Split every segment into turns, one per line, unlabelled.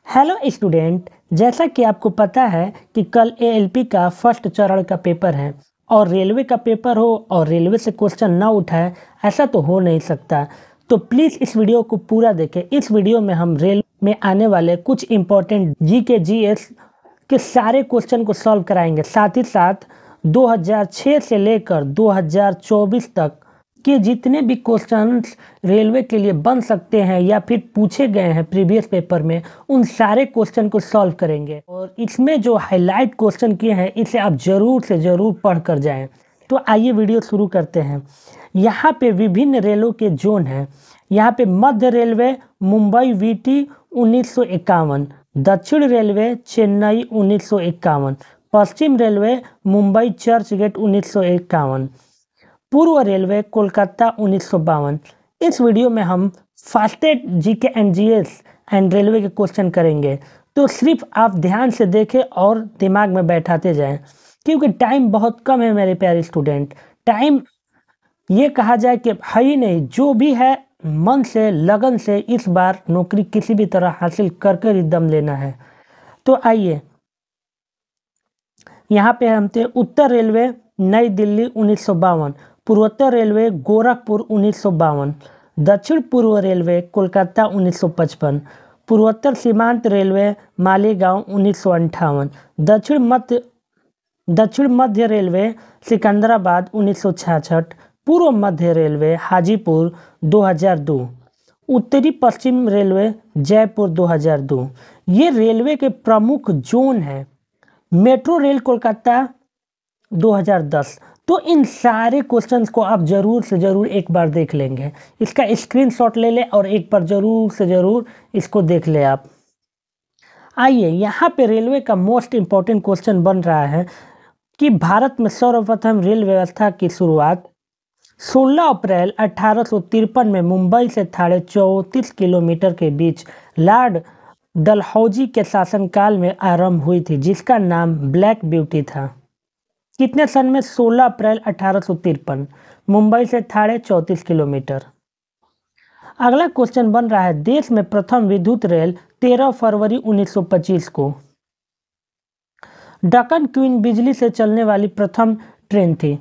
Hello student, जैसा कि आपको पता है कि कल एएलपी का फर्स्ट चरण का पेपर है और रेलवे का पेपर हो और रेलवे से क्वेश्चन ना उठाए, ऐसा तो हो नहीं सकता। तो प्लीज़ इस वीडियो को पूरा देखें। इस वीडियो में हम रेल में आने वाले कुछ इंपॉर्टेंट जीके जीएस के सारे क्वेश्चन को सॉल्व कराएंगे। साथ ही साथ 2006 से लेकर 2024 तक के जितने भी क्वेश्चंस रेलवे के लिए बन सकते हैं या फिर पूछे गए हैं प्रीवियस पेपर में, उन सारे क्वेश्चन को सॉल्व करेंगे। और इसमें जो हाईलाइट क्वेश्चन किए हैं इसे आप ज़रूर से ज़रूर पढ़ कर जाएं। तो आइए वीडियो शुरू करते हैं। यहाँ पे विभिन्न रेलों के जोन हैं। यहाँ पे मध्य रेलवे मुंबई वीटी 1951, दक्षिण रेलवे चेन्नई 1951, पश्चिम रेलवे मुंबई चर्च गेट 1951, पूर्व रेलवे कोलकाता 1952। इस वीडियो में हम fastest GK and GS and railway के क्वेश्चन करेंगे, तो सिर्फ आप ध्यान से देखें और दिमाग में बैठाते जाएं, क्योंकि टाइम बहुत कम है मेरे प्यारे स्टूडेंट। टाइम ये कहा जाए कि है ही नहीं, जो भी है मन से लगन से इस बार नौकरी किसी भी तरह हासिल कर कर ही दम लेना है। तो आइए, यहाँ पे हम थे उत्तर रेलवे नई दिल्ली 1952, पूर्वोत्तर रेलवे गोरखपुर 1952, दक्षिण पूर्व रेलवे कोलकाता 1955, पूर्वोत्तर सीमांत रेलवे मालेगांव 1958, दक्षिण मध्य रेलवे सिकंदराबाद 1966, पूर्व मध्य रेलवे हाजीपुर 2002, उत्तरी पश्चिम रेलवे जयपुर 2002। ये रेलवे के प्रमुख जोन हैं। Metro rail Kolkata 2010। तो इन सारे क्वेश्चंस को आप ज़रूर से ज़रूर एक बार देख लेंगे। इसका स्क्रीनशॉट ले लें और एक बार ज़रूर से ज़रूर इसको देख ले आप। आइए, यहाँ पे रेलवे का मोस्ट इम्पॉर्टेंट क्वेश्चन बन रहा है कि भारत में सर्वप्रथम रेल व्यवस्था की शुरुआत 16 अप्रैल 1853 में मुंबई से 34.5 किलोमीटर के बीच लॉर्ड डलहौजी के शासनकाल में आरंभ हुई थी, जिसका नाम ब्लैक ब्यूटी था। कितने सन में? 16 अप्रैल 1853, मुंबई से 34.5 किलोमीटर। अगला क्वेश्चन बन रहा है, देश में प्रथम विद्युत रेल 13 फरवरी 1925 को। डकन क्वीन बिजली से चलने वाली प्रथम ट्रेन थी।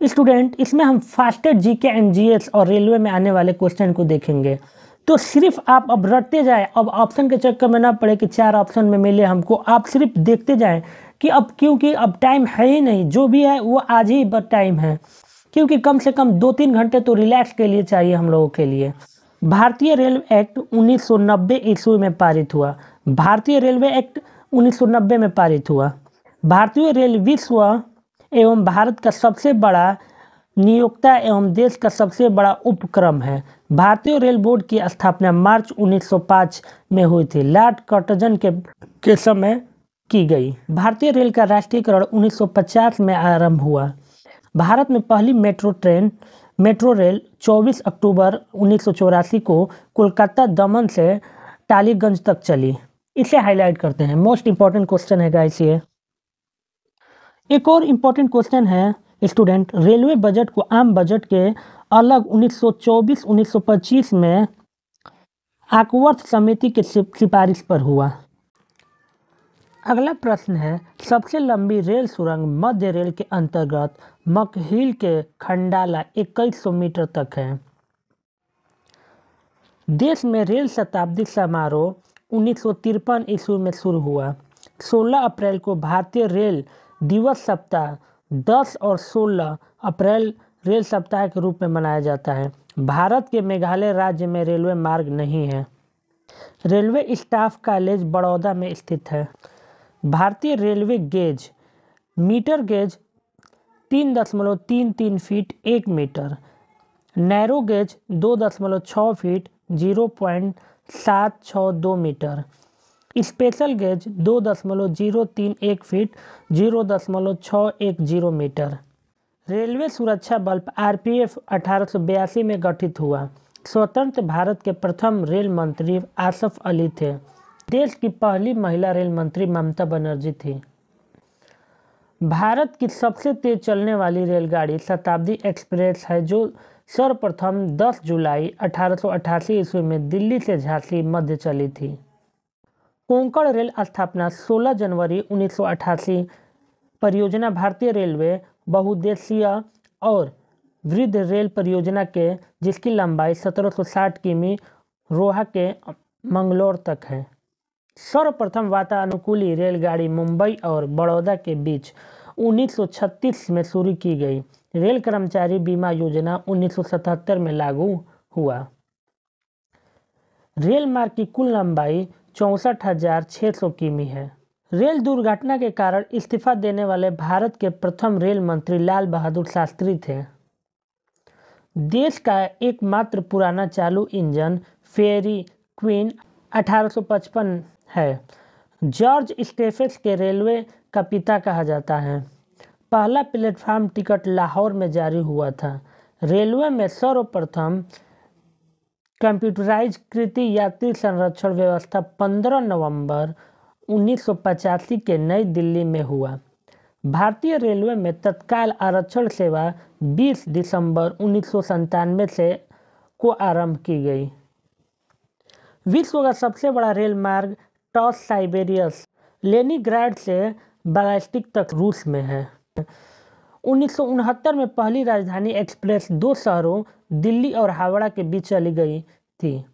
स्टूडेंट, इसमें हम फास्टेस्ट जीके एंड जीएस और रेलवे में आने वाले क्वेश्चन को देखेंगे। तो सिर्फ आप अब रटते जाएं, अब ऑप्शन के चक्कर में ना पड़े कि 4 ऑप्शन में मिले हमको। आप सिर्फ देखते जाएं कि अब, क्योंकि अब टाइम है ही नहीं, जो भी है वो आज ही बस टाइम है, क्योंकि कम से कम 2-3 घंटे तो रिलैक्स के लिए चाहिए हम लोगों के लिए। भारतीय रेलवे एक्ट 1990 ईस्वी में पारित हुआ। भारतीय रेलवे एक्ट 1990 में पारित हुआ। भारतीय रेल विश्व एवं भारत का सबसे बड़ा नियोक्ता एवं देश का सबसे बड़ा उपक्रम है। भारतीय रेल बोर्ड की स्थापना मार्च 1905 में हुई थी, लॉर्ड कर्टजन के समय की गई। भारतीय रेल का राष्ट्रीयकरण 1950 में आरंभ हुआ। भारत में पहली मेट्रो रेल 24 अक्टूबर 1984 को कोलकाता दमन से टालीगंज तक चली। इसे हाईलाइट करते हैं, मोस्ट इंपॉर्टेंट क्वेश्चन है गाइस ये। एक और इम्पॉर्टेंट क्वेश्चन है स्टूडेंट, रेलवे बजट को आम बजट के अलग 1924-1925 में आकवर्थ समिति की सिफारिश पर हुआ। अगला प्रश्न है, सबसे लंबी रेल सुरंग मध्य रेल के अंतर्गत मकहिल के खंडाला 2100 मीटर तक है। देश में रेल शताब्दी समारोह 1953 ईस्वी में शुरू हुआ। 16 अप्रैल को भारतीय रेल दिवस सप्ताह 10 और 16 अप्रैल रेल सप्ताह के रूप में मनाया जाता है। भारत के मेघालय राज्य में रेलवे मार्ग नहीं है। रेलवे स्टाफ कॉलेज बड़ौदा में स्थित है। भारतीय railway gauge, metre gauge 3.33 feet 1 metre, narrow gauge 2.6 feet 0.762 metre, special gauge 2.031 feet 0.610 metre. Railway सुरक्षा बल आरपीएफ 1882 में गठित हुआ। स्वतंत्र भारत के प्रथम रेल मंत्री आसफ अली थे। देश की पहली महिला रेल मंत्री ममता बनर्जी थी। भारत की सबसे तेज चलने वाली रेलगाड़ी शताब्दी एक्सप्रेस है, जो सर्वप्रथम 10 जुलाई 1888 ईस्वी में दिल्ली से झांसी मध्य चली थी। कोंकण रेल स्थापना 16 जनवरी 1988। परियोजना भारतीय रेलवे बहुउद्देशीय और वृहद रेल परियोजना के जिसकी लंबाई 1760 किमी रोहा के मंगलोर तक है। सर्वप्रथम वातानुकूलित रेलगाड़ी मुंबई और बड़ौदा के बीच 1936 में शुरू की गई। रेल कर्मचारी बीमा योजना 1977 में लागू हुआ। रेल मार्ग की कुल लंबाई 64,600 किमी है। रेल दुर्घटना के कारण इस्तीफा देने वाले भारत के प्रथम रेल मंत्री लाल बहादुर शास्त्री थे। देश का एकमात्र पुराना चालू इंजन फेरी क्वीन 1855 है। जॉर्ज स्टेफेंस के रेलवे का पिता कहा जाता है। पहला प्लेटफार्म टिकट लाहौर में जारी हुआ था। रेलवे में सर्वप्रथम कंप्यूटराइज कृत यात्री संरक्षण व्यवस्था 15 नवंबर 1985 के नई दिल्ली में हुआ। भारतीय रेलवे में तत्काल आरक्षण सेवा 20 दिसंबर 1997 से को आरंभ की गई। विश्व का सबसे बड़ा रेल मार्ग ट्रांस साइबेरियस लेनिनग्राड से बाल्टिक तक रूस में है। 1969 में पहली राजधानी एक्सप्रेस 2 शहरों दिल्ली और हावड़ा के बीच चली गई थी।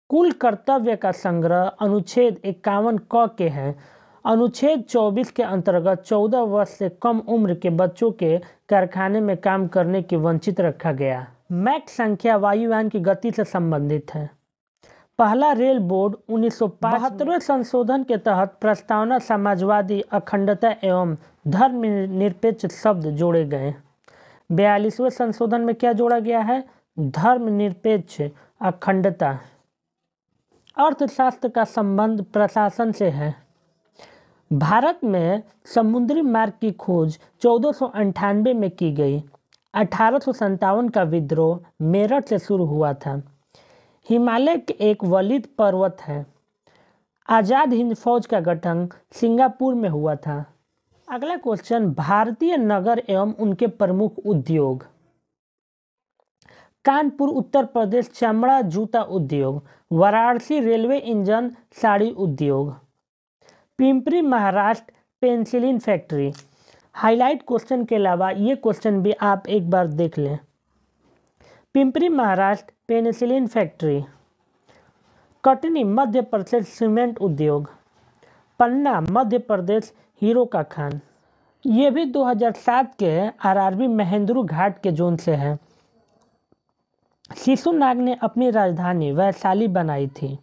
कुल कर्तव्य का संग्रह अनुच्छेद 51 क के है। अनुच्छेद 24 के अंतर्गत 14 वर्ष से कम उम्र के बच्चों के कारखाने में काम करने की वंचित रखा गया। मैक संख्या वायुयान की गति से संबंधित है। पहला रेल बोर्ड 1972वें संशोधन के तहत प्रस्तावना समाजवादी अखंडता एवं धर्मनिरपेक्ष शब्द जोड़े गए। 42वें संशोधन में क्या जोड़ा गया है? धर्मनिरपेक्ष अखंडता। अर्थशास्त्र का संबंध प्रशासन से है। भारत में समुद्री मार्ग की खोज 1498 में की गई। 1857 का विद्रोह मेरठ से शुरू हुआ था। हिमालय के एक वलित पर्वत है। आज़ाद हिंद फौज का गठन सिंगापुर में हुआ था। अगला क्वेश्चन, भारतीय नगर एवं उनके प्रमुख उद्योग। कानपुर उत्तर प्रदेश चमड़ा जूता उद्योग। वाराणसी रेलवे इंजन साड़ी उद्योग। Pimpri Maharashtra penicillin factory. Highlight question के अलावा ये क्वेश्चन भी आप एक बार देख लें। Pimpri Maharashtra penicillin factory. Katni Madhya Pradesh cement उद्योग। पन्ना मध्य प्रदेश हीरो का खान। ये भी 2007 के आरआरबी महेंद्रू घाट के जोन से है। शिशुनाग ने अपनी राजधानी वैशाली बनाई थी।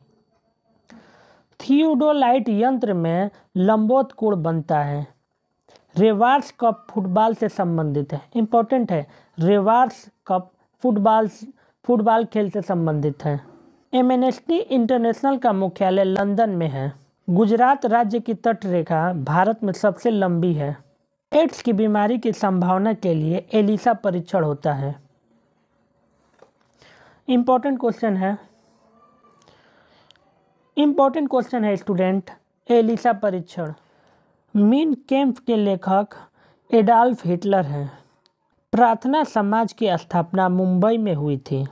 थियोडोलाइट यंत्र में लंबवत कोण बनता है। रेवार्स कप फुटबॉल से संबंधित है। इंपॉर्टेंट है, रेवार्स कप फुटबॉल खेल से संबंधित है। एमनेस्टी इंटरनेशनल का मुख्यालय लंदन में है। गुजरात राज्य की तटरेखा भारत में सबसे लंबी है। एड्स की बीमारी की संभावना के लिए एलिसा परीक्षण होता है। इंपॉर्टेंट क्वेश्चन है स्टूडेंट, एलिसा परीक्षण। मीन कैम्प के लेखक एडॉल्फ हिटलर हैं। प्रार्थना समाज की स्थापना मुंबई में हुई थी।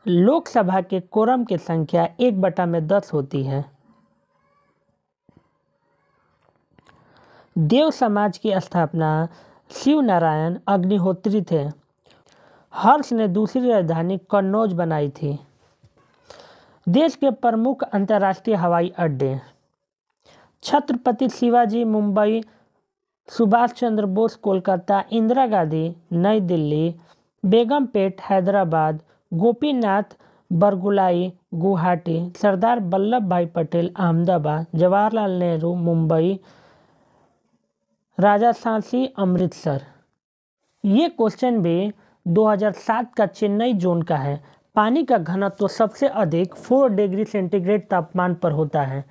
लोकसभा के कोरम की संख्या 1/10 होती है। देव समाज की स्थापना शिव नारायण अग्निहोत्री थे। हर्ष ने दूसरी राजधानी कन्नौज बनाई थी। देश के प्रमुख अंतर्राष्ट्रीय हवाई अड्डे। छत्रपति शिवाजी मुंबई, सुभाष चंद्र बोस कोलकाता, इंदिरा गांधी नई दिल्ली, बेगमपेट हैदराबाद, गोपीनाथ बरगुलाई गुवाहाटी, सरदार वल्लभ भाई पटेल अहमदाबाद, जवाहरलाल नेहरू मुंबई, राजशाही अमृतसर। ये क्वेश्चन भी 2007 का चेन्नई जोन का है। पानी का घनत्व सबसे अधिक 4 डिग्री सेंटीग्रेड तापमान पर होता है।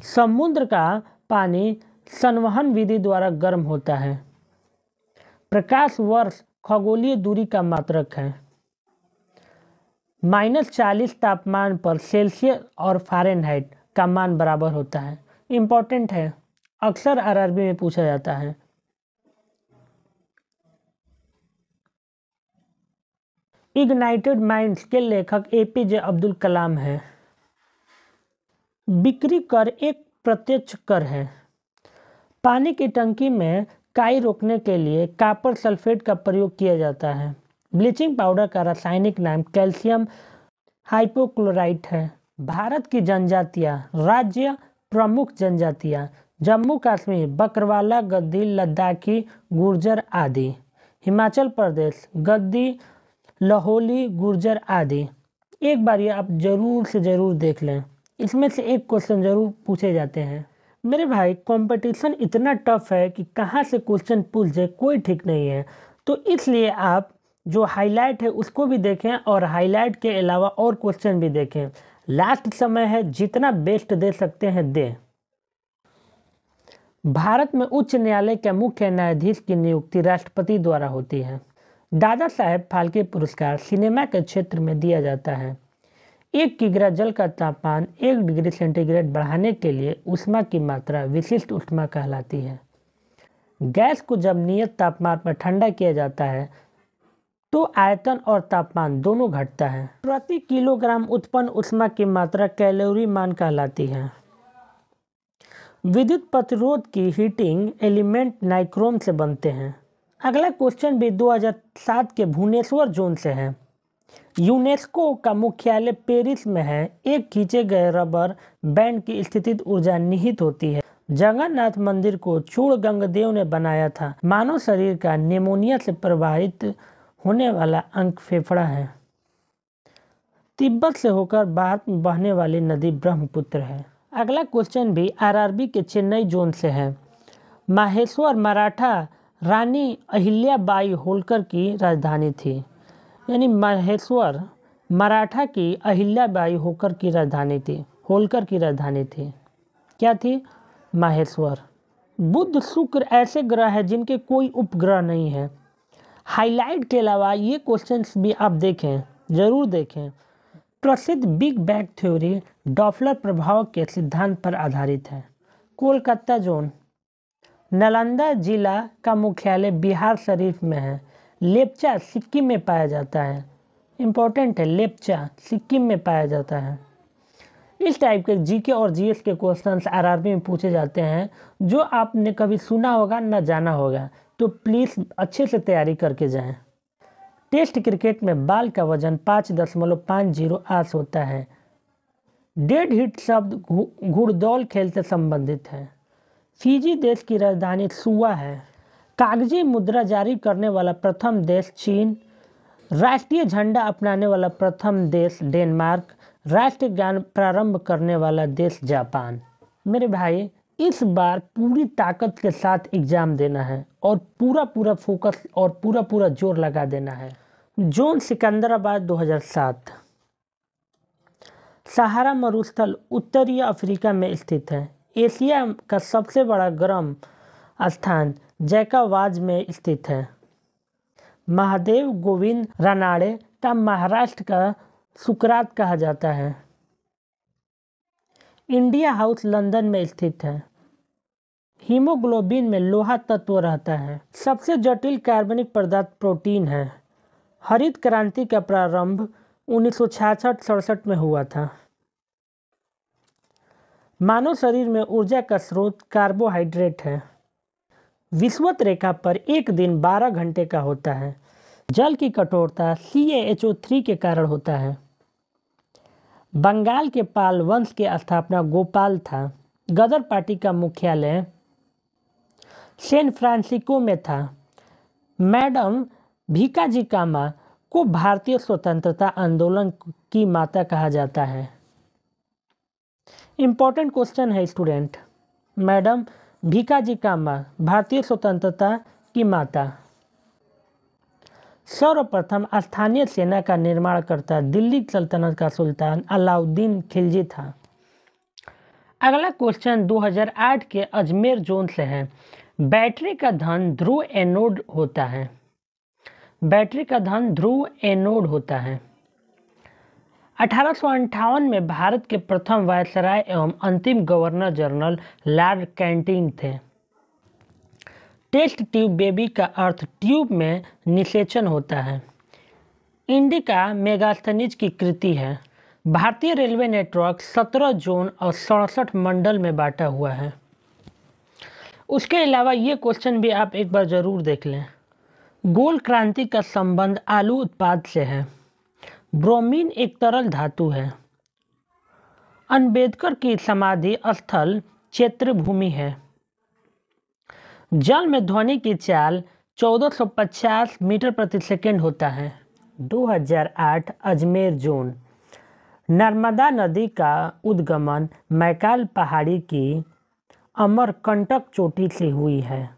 समुद्र का पानी संवहन विधि द्वारा गर्म होता है। प्रकाश वर्ष खगोलीय दूरी का मात्रक है। -40 तापमान पर सेल्सियस और फ़ारेनहाइट का मान बराबर होता है। इम्पोर्टेंट है, अक्सर आरआरबी में पूछा जाता है। इग्नाइटेड माइंड्स के लेखक एपीजे अब्दुल कलाम हैं। बिक्री कर एक प्रत्यक्ष कर है। पानी की टंकी में काई रोकने के लिए कॉपर सल्फेट का प्रयोग किया जाता है। ब्लीचिंग पाउडर का रासायनिक नाम कैल्शियम हाइपोक्लोराइट है। भारत की जनजातियाँ, राज्य प्रमुख जनजातियाँ: जम्मू कश्मीर बकरवाला, गद्दी, लद्दाखी, गुर्जर आदि। हिमाचल प्रदेश गद्दी, लाहौली, गुर्जर आदि। एक बार ये आप जरूर से ज़रूर देख लें, इसमें से एक क्वेश्चन ज़रूर पूछे जाते हैं। मेरे भाई कंपटीशन इतना टफ है कि कहाँ से क्वेश्चन पूछ जाए कोई ठीक नहीं है, तो इसलिए आप जो हाईलाइट है उसको भी देखें और हाईलाइट के अलावा और क्वेश्चन भी देखें। लास्ट समय है, जितना बेस्ट दे सकते हैं दें। भारत में उच्च न्यायालय के मुख्य न्यायाधीश की नियुक्ति राष्ट्रपति द्वारा होती है। दादा साहेब फाल्के पुरस्कार सिनेमा के क्षेत्र में दिया जाता है। 1 किग्रा जल का तापमान 1 डिग्री सेंटीग्रेड बढ़ाने के लिए ऊष्मा की मात्रा विशिष्ट ऊष्मा कहलाती है। गैस को जब नियत तापमान पर ठंडा किया जाता है तो आयतन और तापमान दोनों घटता है। प्रति किलोग्राम उत्पन्न ऊष्मा की मात्रा कैलोरी मान कहलाती है। विद्युत प्रतिरोध की हीटिंग एलिमेंट नाइक्रोम से बनते हैं। अगला क्वेश्चन भी 2007 के भुवनेश्वर जोन से है। यूनेस्को का मुख्यालय पेरिस में है। एक खींचे गए रबर बैंड की स्थितिज ऊर्जा निहित होती है। जगन्नाथ मंदिर को चूड़ गंगदेव ने बनाया था। मानव शरीर का निमोनिया से प्रभावित होने वाला अंग फेफड़ा है। तिब्बत से होकर भारत में बहने वाली नदी ब्रह्मपुत्र है। अगला क्वेश्चन भी आरआरबी के चेन्नई जोन से है। माहेश्वर मराठा रानी अहिल्याबाई होलकर की राजधानी थी। यानी माहेश्वर मराठा की अहिल्याबाई होकर की राजधानी थी, होलकर की राजधानी थी। क्या थी? माहेश्वर। बुध शुक्र ऐसे ग्रह है जिनके कोई उपग्रह नहीं है। हाईलाइट के अलावा ये क्वेश्चंस भी आप देखें, ज़रूर देखें। प्रसिद्ध बिग बैंग थ्योरी डॉपलर प्रभाव के सिद्धांत पर आधारित है। कोलकाता जोन। नालंदा जिला का मुख्यालय बिहार शरीफ में है। लेप्चा सिक्किम में पाया जाता है। इम्पोर्टेंट है, लेप्चा सिक्किम में पाया जाता है। इस टाइप के जीके और जीएस के क्वेश्चंस आरआरबी में पूछे जाते हैं जो आपने कभी सुना होगा ना जाना होगा, तो प्लीज़ अच्छे से तैयारी करके जाएं। टेस्ट क्रिकेट में बाल का वजन 5.50 आस होता है। डेड हिट शब्द घुड़दौड़ खेल से संबंधित है। फिजी देश की राजधानी सुआ है। कागजी मुद्रा जारी करने वाला प्रथम देश चीन। राष्ट्रीय झंडा अपनाने वाला प्रथम देश डेनमार्क। राष्ट्रीय गान प्रारंभ करने वाला देश जापान। मेरे भाई इस बार पूरी ताकत के साथ एग्ज़ाम देना है और पूरा फोकस और पूरा जोर लगा देना है। जोन सिकंदराबाद 2007। सहारा मरुस्थल उत्तरी अफ्रीका में स्थित है। एशिया का सबसे बड़ा गर्म स्थान जैकावाज में स्थित है। महादेव गोविंद रानाड़े का महाराष्ट्र का सुकरात कहा जाता है। इंडिया हाउस लंदन में स्थित है। हीमोग्लोबिन में लोहा तत्व रहता है। सबसे जटिल कार्बनिक पदार्थ प्रोटीन है। हरित क्रांति का प्रारंभ 1966-67 में हुआ था। मानव शरीर में ऊर्जा का स्रोत कार्बोहाइड्रेट है। विषुवत रेखा पर एक दिन 12 घंटे का होता है। जल की कठोरता CaHO3 के कारण होता है। बंगाल के पाल वंश की स्थापना गोपाल था। गदर पार्टी का मुख्यालय सैन फ्रांसिस्को में था। मैडम भीकाजी कामा को भारतीय स्वतंत्रता आंदोलन की माता कहा जाता है। इम्पोर्टेंट क्वेश्चन है स्टूडेंट। मैडम भीकाजी कामा भारतीय स्वतंत्रता की माता। सर्वप्रथम स्थानीय सेना का निर्माण करता दिल्ली सल्तनत का सुल्तान अलाउद्दीन खिलजी था। अगला क्वेश्चन 2008 के अजमेर जोन से है। बैटरी का धन ध्रुव एनोड होता है। बैटरी का धन ध्रुव एनोड होता है। 1858 में भारत के प्रथम वायसराय एवं अंतिम गवर्नर जनरल लॉर्ड कैंटिन थे। टेस्ट ट्यूब बेबी का अर्थ ट्यूब में निषेचन होता है। इंडिका मेगास्थनीज की कृति है। भारतीय रेलवे नेटवर्क 17 जोन और 67 मंडल में बांटा हुआ है। उसके अलावा ये क्वेश्चन भी आप एक बार ज़रूर देख लें। गोल क्रांति का संबंध आलू उत्पाद से है। ब्रोमीन एक तरल धातु है। अम्बेडकर की समाधि स्थल क्षेत्रभूमि है। जल में ध्वनि की चाल 1450 मीटर प्रति सेकंड होता है। 2008 अजमेर जोन। नर्मदा नदी का उद्गमन मैकाल पहाड़ी की अमरकंटक चोटी से हुई है।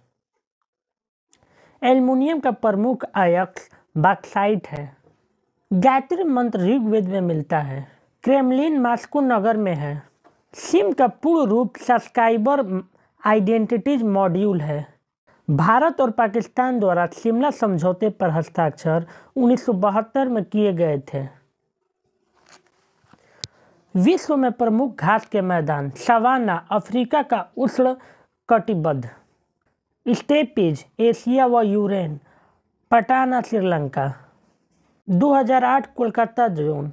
एल्युमिनियम का प्रमुख अयस्क बॉक्साइट है। गायत्री मंत्र ऋग्वेद में मिलता है। क्रेमलिन मॉस्को नगर में है। सिम का पूर्ण रूप सब्सक्राइबर आइडेंटिटीज मॉड्यूल है। भारत और पाकिस्तान द्वारा शिमला समझौते पर हस्ताक्षर 1972 में किए गए थे। विश्व में प्रमुख घास के मैदान सवाना अफ्रीका का उष्ण कटिबद्ध, स्टेपीज एशिया व यूरेन, पटाना श्रीलंका। 2008 कोलकाता जोन।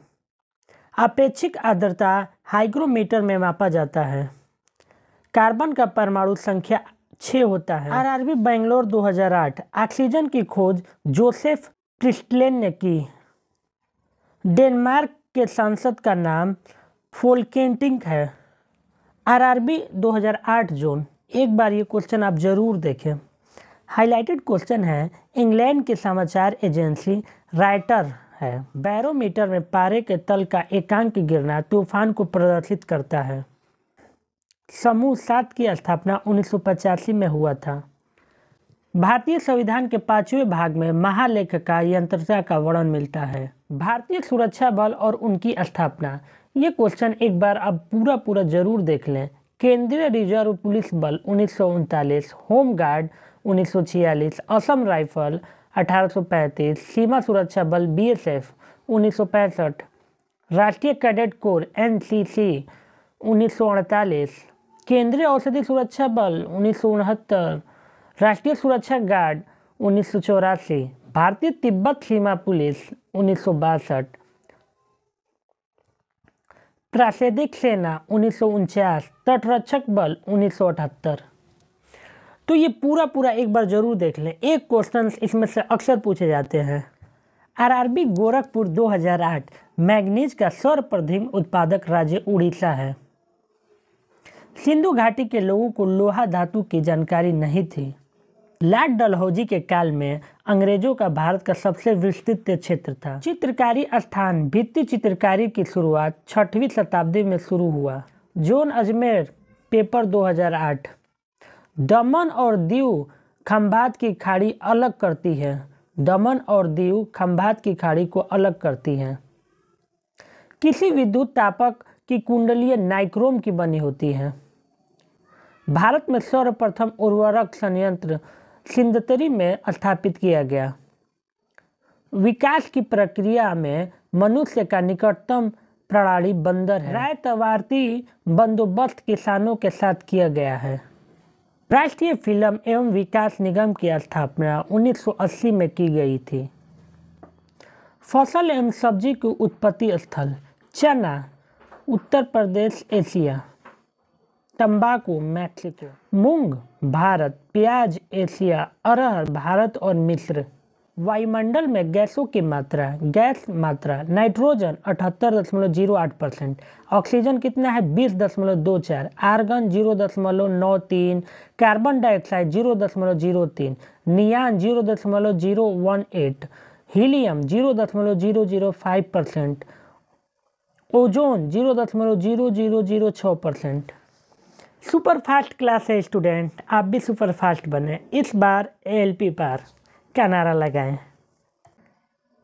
अपेक्षित आर्द्रता हाइग्रोमीटर में मापा जाता है। कार्बन का परमाणु संख्या 6 होता है। आरआरबी बेंगलोर 2008। ऑक्सीजन की खोज जोसेफ प्रिस्टलेन ने की। डेनमार्क के सांसद का नाम फोल्केटिंग है। RRB 2008 zone. एक बार ये क्वेश्चन आप जरूर देखें। हाईलाइटेड क्वेश्चन है। इंग्लैंड की समाचार एजेंसी राइटर है। बैरोमीटर में पारे के तल का एकांक गिरना तूफान को प्रदर्शित करता है। समूह 7 की स्थापना 1985 में हुआ था। भारतीय संविधान के 5वें भाग में महालेखा यंत्रता का वर्णन मिलता है। भारतीय सुरक्षा बल और उनकी स्थापना। ये क्वेश्चन एक बार आप पूरा जरूर देख लें। केंद्रीय रिजर्व पुलिस बल 1939, होम गार्ड 1946, असम राइफल 1835, सीमा सुरक्षा बल बीएसएफ 1965, राष्ट्रीय कैडेट कोर एनसीसी 1948, केंद्रीय औषधि सुरक्षा बल 1969, राष्ट्रीय सुरक्षा गार्ड 1984, भारतीय तिब्बत सीमा पुलिस 1962, प्रादेशिक सेना 1949, तटरक्षक बल 1978। तो ये पूरा एक बार जरूर देख लें। एक क्वेश्चन इसमें से अक्सर पूछे जाते हैं। आरआरबी गोरखपुर 2008। मैग्नीज का सर्वप्रथम उत्पादक राज्य उड़ीसा है। सिंधु घाटी के लोगों को लोहा धातु की जानकारी नहीं थी। लॉर्ड डलहौजी के काल में अंग्रेजों का भारत का सबसे विस्तृत क्षेत्र था। चित्रकारी स्थान। भित्ति चित्रकारी की शुरुआत 6वीं शताब्दी में शुरू हुआ। Zone Ajmer paper 2008। दमन और दीव खंभात की खाड़ी अलग करती है। दमन और दीव खंभात की खाड़ी को अलग करती है। किसी विद्युत तापक की कुंडलीय नाइक्रोम की बनी होती है। भारत में सर्वप्रथम उर्वरक संयंत्र सिंदतरी में स्थापित किया गया। विकास की प्रक्रिया में मनुष्य का निकटतम प्रणाली बंदर है। रायतवार्ती बंदोबस्त किसानों के साथ किया गया है। राष्ट्रीय फिल्म एवं विकास निगम की स्थापना 1980 में की गई थी। फसल एवं सब्जी की उत्पत्ति स्थल। चना उत्तर प्रदेश एशिया, तंबाकू मैक्सिको, मूंग भारत, प्याज एशिया, अरहर भारत और मिस्र। वायुमंडल में गैसों की मात्रा। गैस मात्रा नाइट्रोजन 78.08%, ऑक्सीजन कितना है 20.24, argon 0.93, carbon dioxide 0.03, neon 0.018, helium 0.005%, ozone 0.0006%। Super fast class है स्टूडेंट, आप भी सुपर फास्ट बने। इस बार एएलपी पार का नारा लगाएं।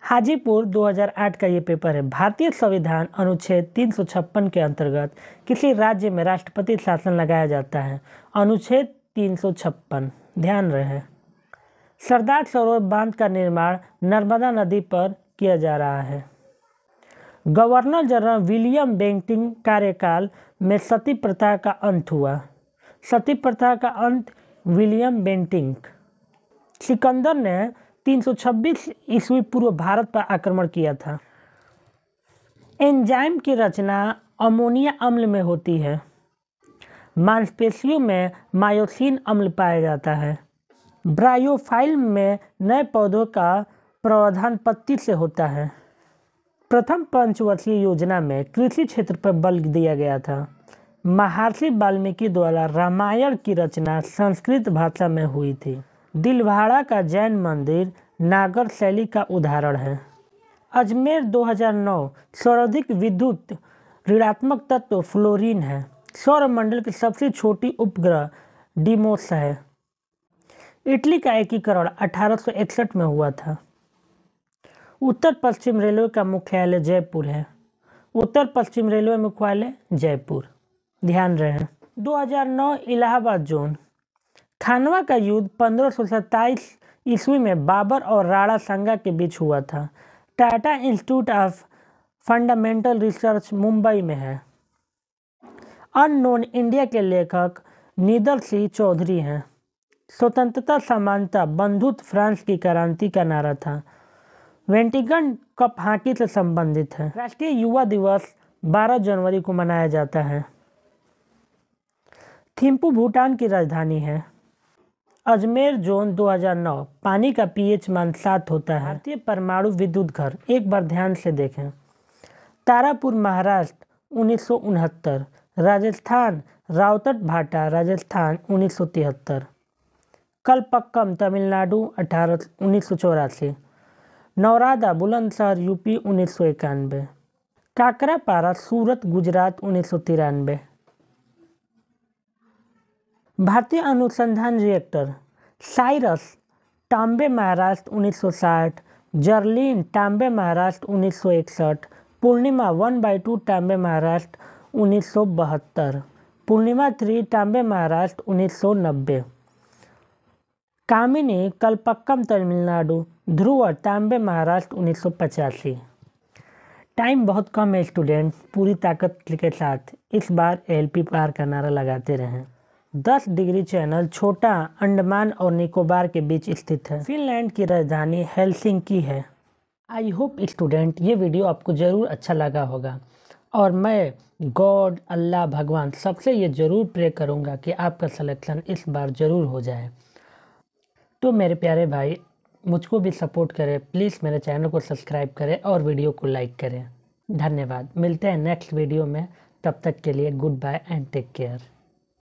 हाजीपुर 2008 का ये पेपर है। भारतीय संविधान अनुच्छेद 356 के अंतर्गत किसी राज्य में राष्ट्रपति शासन लगाया जाता है। अनुच्छेद 356 ध्यान रहे। सरदार सरोवर बांध का निर्माण नर्मदा नदी पर किया जा रहा है। गवर्नर जनरल विलियम बेंटिंक कार्यकाल में सती प्रथा का अंत हुआ। सती प्रथा का अंत विलियम बेंटिंक। सिकंदर ने 326 ईस्वी पूर्व भारत पर आक्रमण किया था। एंजाइम की रचना अमोनिया अम्ल में होती है। मांसपेशियों में मायोसिन अम्ल पाया जाता है। ब्रायोफाइल में नए पौधों का प्रवर्धन पत्ती से होता है। प्रथम पंचवर्षीय योजना में कृषि क्षेत्र पर बल दिया गया था। महर्षि वाल्मीकि द्वारा रामायण की रचना संस्कृत भाषा में हुई थी। दिलवाड़ा का जैन मंदिर नागर शैली का उदाहरण है। अजमेर 2009 सर्वाधिक विद्युत ऋणात्मक तत्व फ्लोरीन है। सौरमंडल की सबसे छोटी उपग्रह डिमोस है। इटली का एकीकरण 1861 में हुआ था। उत्तर पश्चिम रेलवे का मुख्यालय जयपुर है। उत्तर पश्चिम रेलवे मुख्यालय जयपुर, ध्यान रहे। 2009 इलाहाबाद जोन। खानवा का युद्ध 1527 ईस्वी में बाबर और राणा संगा के बीच हुआ था। Tata institute of fundamental research Mumbai में है। अननोन इंडिया के लेखक नीदर सिंह चौधरी हैं। स्वतंत्रता, समानता, बंधुत्व फ्रांस की क्रांति का नारा था। वेंटिगन कप हॉकी से संबंधित है। राष्ट्रीय युवा दिवस 12 जनवरी को मनाया जाता है। थिम्पू भूटान की राजधानी है। अजमेर जोन 2009 पानी का पीएच मान 7 होता है। भारतीय परमाणु विद्युत घर, एक बार ध्यान से देखें। तारापुर महाराष्ट्र 1969, राजस्थान रावतट भाटा राजस्थान 1973, कलपक्कम तमिलनाडु 1984, नौरादा बुलंदशहर यूपी 1991, काकरापारा सूरत गुजरात 1993। भारतीय अनुसंधान रिएक्टर साइरस टांबे महाराष्ट्र 1960, जर्लिन टांबे महाराष्ट्र 1961, पूर्णिमा 1/2 टांबे महाराष्ट्र 1972, पूर्णिमा 3 टांबे महाराष्ट्र 1990, कामिनी कलपक्कम तमिलनाडु, ध्रुव टांबे महाराष्ट्र 1985। टाइम बहुत कम है स्टूडेंट, पूरी ताकत के साथ इस बार एलपी पार का नारा लगाते रहें। 10 डिग्री चैनल छोटा अंडमान और निकोबार के बीच स्थित है। फिनलैंड की राजधानी हेलसिंकी है। आई होप स्टूडेंट ये वीडियो आपको ज़रूर अच्छा लगा होगा और मैं गॉड, अल्लाह, भगवान सबसे ये ज़रूर प्रे करूँगा कि आपका सिलेक्शन इस बार ज़रूर हो जाए। तो मेरे प्यारे भाई मुझको भी सपोर्ट करें, प्लीज़ मेरे चैनल को सब्सक्राइब करें और वीडियो को लाइक करें। धन्यवाद। मिलते हैं नेक्स्ट वीडियो में, तब तक के लिए good bye and take care.